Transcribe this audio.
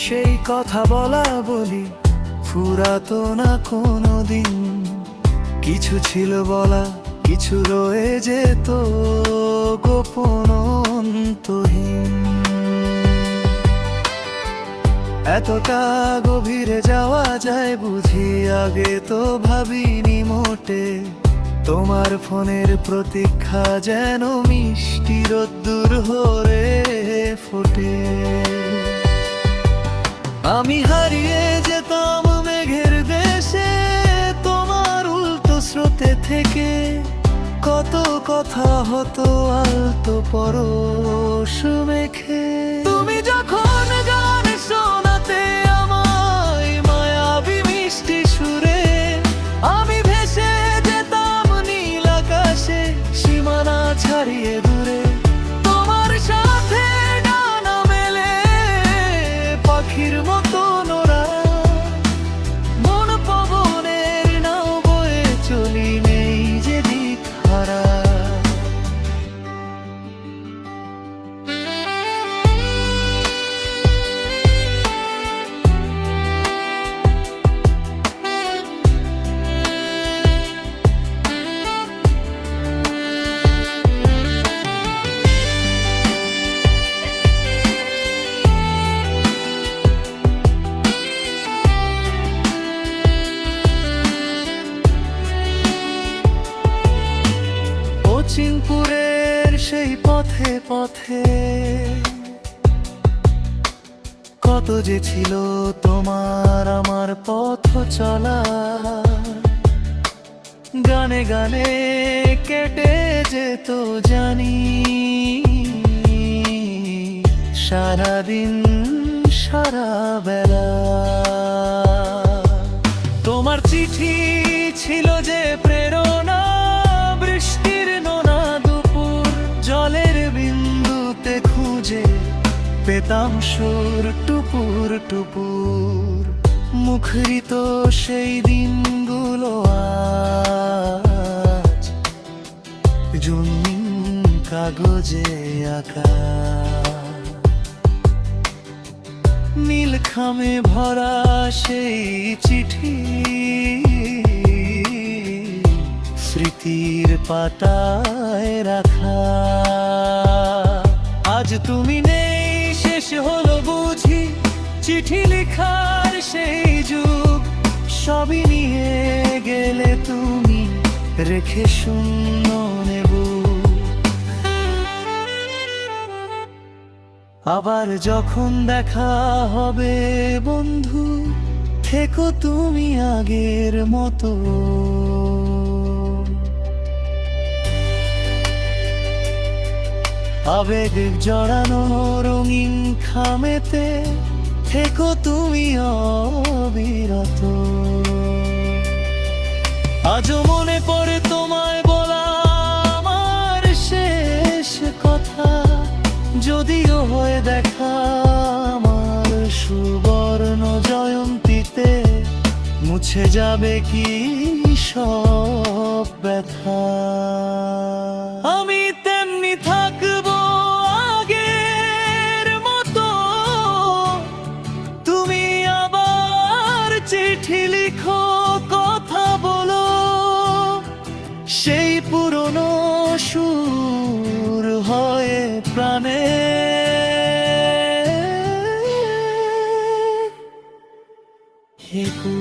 সেই কথা বলা বলি ফুরাতো না কোনোদিন। কিছু ছিল বলা, কিছু রয়ে যেত গোপন অন্তহীন। এতটা গভীরে যাওয়া যায় বুঝি আগে তো ভাবিনি মোটে। তোমার ফোনের প্রতীক্ষা যেন মিষ্টি রোদ্দুর হয়ে ফোটে। আমি হারিয়ে যেতাম মেঘের দেশে তোমার উল্টো স্রোতে থেকে। কত কথা হতো আলতো পরশ মেখে। তুমি যখন গান শোনাতে আমায় মায়াবী মিষ্টি সুরে, আমি ভেসে যেতাম নীল আকাশে সীমানা ছাড়িয়ে দূরে। তোমার সাথে ডানা মেলে পাখির মতো নোরা, মন পবনের নাও বয়ে চলি নেই যে দিক হারা। চিনপুরের সেই পথে পথে কত যে ছিল তোমার আমার পথ চলা। গানে গানে কেটে যেত জানি সারাদিন সারা বেলা। তোমার চিঠি ছিল যে প্রেরণা, বৃষ্টির নোনা দুপুর জলের বিন্দুতে খুঁজে পেতাম সুর টুপুর টুপুর। মুখরিত সেই দিনগুলো আজ রঙিন কাগজে আঁকা। নীল খামে ভরা সেই চিঠি স্মৃতির পাতায় রাখা। আজ তুমি নেই, শেষ হলো বুঝি চিঠি লেখার সেই যুগ। সবই নিয়ে গেলে তুমি, রেখে শূন্য নেব। আবার যখন দেখা হবে বন্ধু, থেকো তুমি আগের মতো। আবেগ জড়ানো রঙিন খামেতে থেকো তুমি অবিরত। আজও মনে পড়ে তোমায় বলা আমার শেষ কথা, যদিও হয়ে দেখা আমার সুবর্ণ জয়ন্তীতে। মুছে যাবে কি সব ব্যথা, আমি তেমনি থাকবো আগের মতো। তুমি আবার চিঠি লিখো, কথা বলো, সেই পুরনো সুর হয়ে প্রাণে হেকু।